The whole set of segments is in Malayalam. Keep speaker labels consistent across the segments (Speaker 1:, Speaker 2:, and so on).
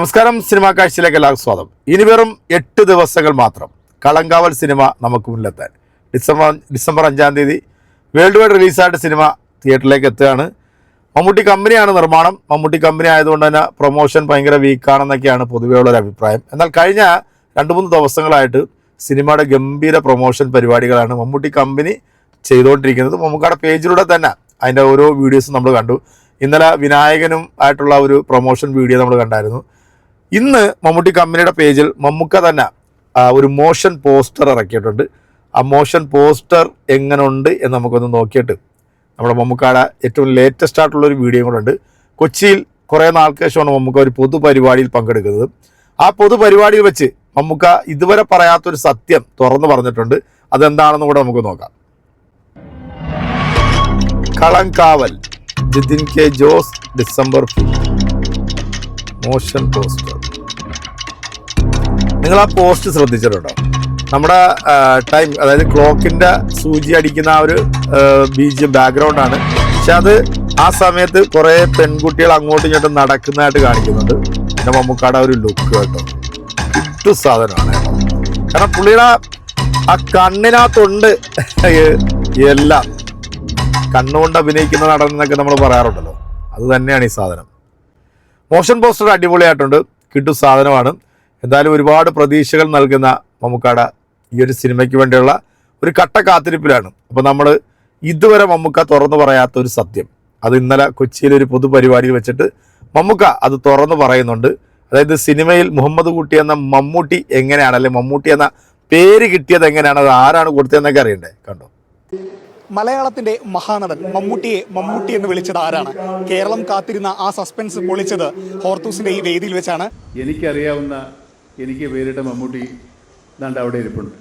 Speaker 1: നമസ്കാരം. സിനിമാ കാഴ്ചയിലേക്ക് എല്ലാവർക്കും സ്വാഗതം. ഇനി വെറും 8 ദിവസങ്ങൾ മാത്രം കളങ്കാവൽ സിനിമ നമുക്ക് മുന്നിലെത്താൻ. ഡിസംബർ 5 തീയതി വേൾഡ് വൈഡ് റിലീസായിട്ട് സിനിമ തിയേറ്ററിലേക്ക് എത്തുകയാണ്. മമ്മൂട്ടി കമ്പനിയാണ് നിർമ്മാണം. മമ്മൂട്ടി കമ്പനി ആയതുകൊണ്ട് തന്നെ പ്രൊമോഷൻ ഭയങ്കര വീക്കാണെന്നൊക്കെയാണ് പൊതുവെയുള്ളൊരു അഭിപ്രായം. എന്നാൽ കഴിഞ്ഞ 2-3 ദിവസങ്ങളായിട്ട് സിനിമയുടെ ഗംഭീര പ്രൊമോഷൻ പരിപാടികളാണ് മമ്മൂട്ടി കമ്പനി ചെയ്തുകൊണ്ടിരിക്കുന്നത്. മമ്മൂക്കയുടെ പേജിലൂടെ തന്നെ അതിൻ്റെ ഓരോ വീഡിയോസും നമ്മൾ കണ്ടു. ഇന്നലെ വിനായകനും ആയിട്ടുള്ള ഒരു പ്രൊമോഷൻ വീഡിയോ നമ്മൾ കണ്ടായിരുന്നു. ഇന്ന് മമ്മൂട്ടി കമ്പനിയുടെ പേജിൽ മമ്മൂക്ക തന്നെ ഒരു മോഷൻ പോസ്റ്റർ ഇറക്കിയിട്ടുണ്ട്. ആ മോഷൻ പോസ്റ്റർ എങ്ങനെയുണ്ട് എന്ന് നമുക്കൊന്ന് നോക്കിയിട്ട് നമ്മുടെ മമ്മൂക്കയുടെ ഏറ്റവും ലേറ്റസ്റ്റ് ആയിട്ടുള്ളൊരു വീഡിയോ കൂടെ ഉണ്ട്. കൊച്ചിയിൽ കുറേ നാൾക്ക് ശേഷമാണ് മമ്മൂക്ക ഒരു പൊതുപരിപാടിയിൽ പങ്കെടുക്കുന്നത്. ആ പൊതുപരിപാടിയിൽ വെച്ച് മമ്മൂക്ക ഇതുവരെ പറയാത്തൊരു സത്യം തുറന്നു പറഞ്ഞിട്ടുണ്ട്. അതെന്താണെന്ന് കൂടെ നമുക്ക് നോക്കാം. Kalamkaval Jithin K Jose December 5 motion poster. നിങ്ങൾ ആ പോസ്റ്റ് ശ്രദ്ധിച്ചിട്ടുണ്ടോ? നമ്മുടെ ടൈം, അതായത് ക്ലോക്കിൻ്റെ സൂചി അടിക്കുന്ന ആ ഒരു ബീജം ബാക്ക്ഗ്രൗണ്ടാണ്. പക്ഷെ അത് ആ സമയത്ത് കുറേ പെൺകുട്ടികൾ അങ്ങോട്ടും ഇങ്ങോട്ടും നടക്കുന്നതായിട്ട് കാണിക്കുന്നുണ്ട്. പിന്നെ മമ്മൂക്കാടെ ഒരു ലുക്ക് കേട്ടോ, ഇട്ടു സാധനമാണ്. കാരണം പുള്ളിയുടെ ആ കണ്ണിനകത്തുണ്ട് എല്ലാം. കണ്ണുകൊണ്ട് അഭിനയിക്കുന്ന നടൻ എന്നൊക്കെ നമ്മൾ പറയാറുണ്ടല്ലോ, അത് തന്നെയാണ് ഈ സാധനം. മോഷൻ പോസ്റ്റർ അടിപൊളിയായിട്ടുണ്ട്, കിട്ടു സാധനമാണ്. എന്തായാലും ഒരുപാട് പ്രതീക്ഷകൾ നൽകുന്ന മമ്മൂക്കയുടെ ഈ ഒരു സിനിമയ്ക്ക് വേണ്ടിയുള്ള ഒരു കട്ട കാത്തിരിപ്പിലാണ്. അപ്പോൾ നമ്മൾ ഇതുവരെ മമ്മൂക്ക തുറന്നു പറയാത്ത ഒരു സത്യം, അത് ഇന്നലെ കൊച്ചിയിലൊരു പൊതുപരിപാടിയിൽ വെച്ചിട്ട് മമ്മൂക്ക അത് തുറന്നു പറയുന്നുണ്ട്. അതായത് സിനിമയിൽ മുഹമ്മദ് കുട്ടി എന്ന മമ്മൂട്ടി എങ്ങനെയാണ്, അല്ലെങ്കിൽ മമ്മൂട്ടി എന്ന പേര് കിട്ടിയത് എങ്ങനെയാണ്, അത് ആരാണ് കൊടുത്തതെന്നൊക്കെ അറിയണ്ടേ. കണ്ടോ?
Speaker 2: മലയാളത്തിന്റെ മഹാനടൻ മമ്മൂട്ടിയെ മമ്മൂട്ടി എന്ന് വിളിച്ചത് ആരാണ്? കേരളം കാത്തിരുന്ന ആ സസ്പെൻസ് പൊളിച്ചത് ഹോർത്തൂസിന്റെ ഈ വേദിയിൽ വെച്ചാണ്.
Speaker 3: എനിക്കറിയാവുന്ന, എനിക്ക് പേരിട്ട മമ്മൂട്ടി ദാണ്ട് അവിടെ ഇരിപ്പുണ്ട്.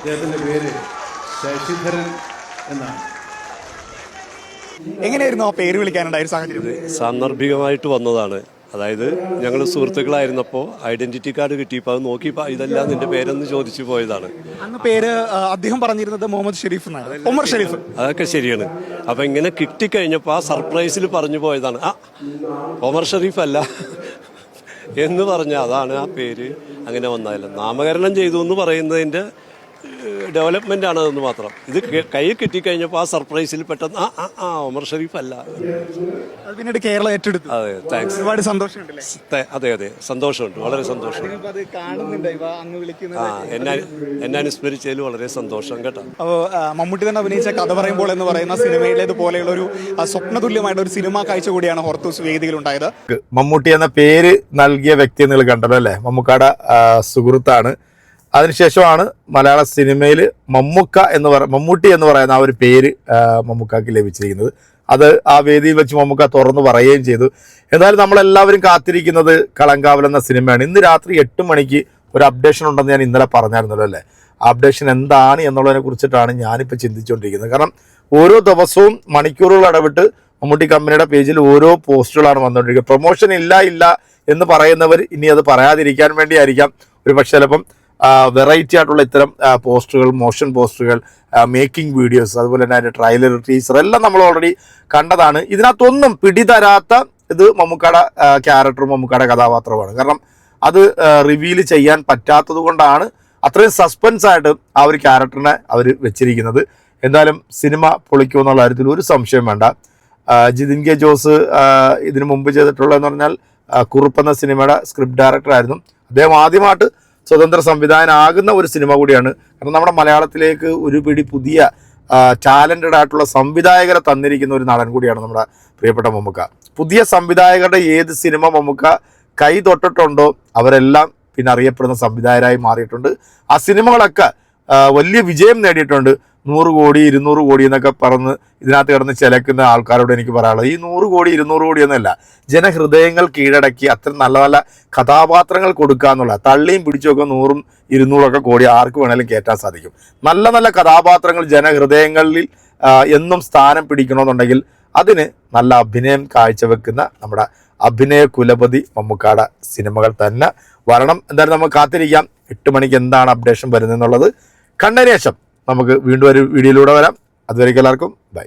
Speaker 3: അദ്ദേഹത്തിന്റെ പേര് ശശിധരൻ എന്നാണ്.
Speaker 2: എങ്ങനെയായിരുന്നു ആ പേര് വിളിക്കാനുണ്ടായ ഒരു സാഹചര്യം?
Speaker 4: സാന്ദർഭികമായിട്ട് വന്നതാണ്. അതായത് ഞങ്ങൾ സുഹൃത്തുക്കളായിരുന്നപ്പോൾ ഐഡന്റിറ്റി കാർഡ് കിട്ടിയപ്പോൾ അത് നോക്കിയപ്പോൾ ഇതെല്ലാം നിന്റെ പേരെന്ന് ചോദിച്ചു പോയതാണ്.
Speaker 2: അന്ന് പേര് അദ്ദേഹം പറഞ്ഞിരുന്നത് മുഹമ്മദ് ഷെരീഫ് എന്നാണ്, ഉമർ ഷെരീഫ്.
Speaker 4: അതൊക്കെ ശരിയാണ്. അപ്പം ഇങ്ങനെ കിട്ടിക്കഴിഞ്ഞപ്പോൾ ആ സർപ്രൈസിൽ പറഞ്ഞു പോയതാണ്, ആ ഉമർ ഷെരീഫ് അല്ല എന്ന് പറഞ്ഞ, അതാണ് ആ പേര് അങ്ങനെ വന്നതല്ല. നാമകരണം ചെയ്തു എന്ന് പറയുന്നതിൻ്റെ ഡെവലപ്മെന്റ് ആണ് അതെന്ന് മാത്രം. ഇത് കൈ കിട്ടിക്കഴിഞ്ഞപ്പോൾ ആ സർപ്രൈസിൽ പെട്ടെന്ന് ആ ഉമർ ഷെരീഫ് അല്ല.
Speaker 2: അത് പിന്നീട് കേരളം ഏറ്റെടുത്തു.
Speaker 4: അതെ, താങ്ക്സ്.
Speaker 2: ഒരുപാട് സന്തോഷമുണ്ടല്ലേ?
Speaker 4: അതെ, സന്തോഷമുണ്ട്, വളരെ സന്തോഷം. എന്നെ അനുസ്മരിച്ചതിൽ വളരെ സന്തോഷം കേട്ടോ.
Speaker 2: അപ്പോൾ മമ്മൂട്ടി തന്നെ അഭിനയിച്ച കഥ പറയുമ്പോൾ എന്ന് പറയുന്ന സിനിമയിലേതുപോലെയുള്ള ഒരു സ്വപ്നതുല്യമായിട്ട് ഒരു സിനിമ കാഴ്ച കൂടിയാണ് ഹോർത്തൂസ് വേദിയിൽ ഉണ്ടായത്.
Speaker 1: മമ്മൂട്ടി എന്ന പേര് നൽകിയ വ്യക്തി നിങ്ങൾ കണ്ടല്ലോ അല്ലേ? മമ്മൂക്കയുടെ സുഹൃത്താണ്. അതിനുശേഷമാണ് മലയാള സിനിമയിൽ മമ്മൂട്ടി എന്ന് പറയുന്ന ആ ഒരു പേര് മമ്മൂക്കാക്ക് ലഭിച്ചിരിക്കുന്നത്. അത് ആ വേദിയിൽ വെച്ച് മമ്മൂക്ക തുറന്നു പറയുകയും ചെയ്തു. എന്തായാലും നമ്മളെല്ലാവരും കാത്തിരിക്കുന്നത് കളങ്കാവൽ എന്ന സിനിമയാണ്. ഇന്ന് രാത്രി 8 മണിക്ക് ഒരു അപ്ഡേഷൻ ഉണ്ടെന്ന് ഞാൻ ഇന്നലെ പറഞ്ഞായിരുന്നല്ലോ അല്ലേ? ആ അപ്ഡേഷൻ എന്താണ് എന്നുള്ളതിനെ കുറിച്ചിട്ടാണ് ഞാനിപ്പോൾ ചിന്തിച്ചുകൊണ്ടിരിക്കുന്നത്. കാരണം ഓരോ ദിവസവും മണിക്കൂറുകൾ ഇടവിട്ട് മമ്മൂട്ടി കമ്പനിയുടെ പേജിൽ ഓരോ പോസ്റ്റുകളാണ് വന്നുകൊണ്ടിരിക്കുന്നത്. പ്രൊമോഷൻ ഇല്ല എന്ന് പറയുന്നവർ ഇനി അത് പറയാതിരിക്കാൻ വേണ്ടിയായിരിക്കാം ഒരു പക്ഷേ ചിലപ്പം വെറൈറ്റി ആയിട്ടുള്ള ഇത്തരം പോസ്റ്ററുകൾ, മോഷൻ പോസ്റ്ററുകൾ, മേക്കിംഗ് വീഡിയോസ്, അതുപോലെ തന്നെ അതിൻ്റെ ട്രailer, ടീസർ എല്ലാം നമ്മൾ ഓൾറെഡി കണ്ടതാണ്. ഇതിനകത്തൊന്നും പിടിതരാത്ത ഇത് മമ്മൂക്കയുടെ ക്യാരക്ടറും മമ്മൂക്കയുടെ കഥാപാത്രവുമാണ്. കാരണം അത് റിവീൽ ചെയ്യാൻ പറ്റാത്തത് കൊണ്ടാണ് അത്രയും സസ്പെൻസ് ആയിട്ട് ആ ഒരു ക്യാരക്ടറിനെ അവർ വെച്ചിരിക്കുന്നത്. എന്തായാലും സിനിമ പൊളിക്കുമെന്നുള്ള കാര്യത്തിൽ ഒരു സംശയം വേണ്ട. ജിതിൻ കെ ജോസ് ഇതിനു മുമ്പ് ചെയ്തിട്ടുള്ളതെന്ന് പറഞ്ഞാൽ കുറുപ്പ് എന്ന സിനിമയുടെ സ്ക്രിപ്റ്റ് ഡയറക്ടറായിരുന്നു. അദ്ദേഹം ആദ്യമായിട്ട് സ്വതന്ത്ര സംവിധായകനാകുന്ന ഒരു സിനിമ കൂടിയാണ്. കാരണം നമ്മുടെ മലയാളത്തിലേക്ക് ഒരു പിടി പുതിയ ടാലൻറ്റഡ് ആയിട്ടുള്ള സംവിധായകരെ തന്നിരിക്കുന്ന ഒരു നടൻ കൂടിയാണ് നമ്മുടെ പ്രിയപ്പെട്ട മമ്മൂക്ക. പുതിയ സംവിധായകരുടെ ഏത് സിനിമ മമ്മൂക്ക കൈ തൊട്ടിട്ടുണ്ടോ അവരെല്ലാം പിന്നെ അറിയപ്പെടുന്ന സംവിധായകരായി മാറിയിട്ടുണ്ട്. ആ സിനിമകളൊക്കെ വലിയ വിജയം നേടിയിട്ടുണ്ട്. 100 കോടി 200 കോടി എന്നൊക്കെ പറഞ്ഞ് ഇതിനകത്ത് കിടന്ന് ചിലക്കുന്ന ആൾക്കാരോട് എനിക്ക് പറയാനുള്ളത്, ഈ 100 കോടി 200 കോടി എന്നല്ല, ജനഹൃദയങ്ങൾ കീഴടക്കി അത്ര നല്ല നല്ല കഥാപാത്രങ്ങൾ കൊടുക്കുക എന്നുള്ള, തള്ളിയും പിടിച്ചൊക്കെ 100ഉം 200ഒക്കെ കോടി ആർക്ക് വേണമെങ്കിലും കയറ്റാൻ സാധിക്കും. നല്ല നല്ല കഥാപാത്രങ്ങൾ ജനഹൃദയങ്ങളിൽ എന്നും സ്ഥാനം പിടിക്കണമെന്നുണ്ടെങ്കിൽ അതിന് നല്ല അഭിനയം കാഴ്ചവെക്കുന്ന നമ്മുടെ അഭിനയ കുലപതി മമ്മൂക്കയുടെ സിനിമകൾ തന്നെ വരണം. എന്തായാലും നമുക്ക് കാത്തിരിക്കാം 8 മണിക്ക് എന്താണ് അപ്ഡേഷൻ വരുന്നതെന്നുള്ളത്. കണ്ടതിന് ശേഷം നമുക്ക് വീണ്ടും ഒരു വീഡിയോയിലൂടെ വരാം. അതുവരേക്കും എല്ലാവർക്കും ബൈ.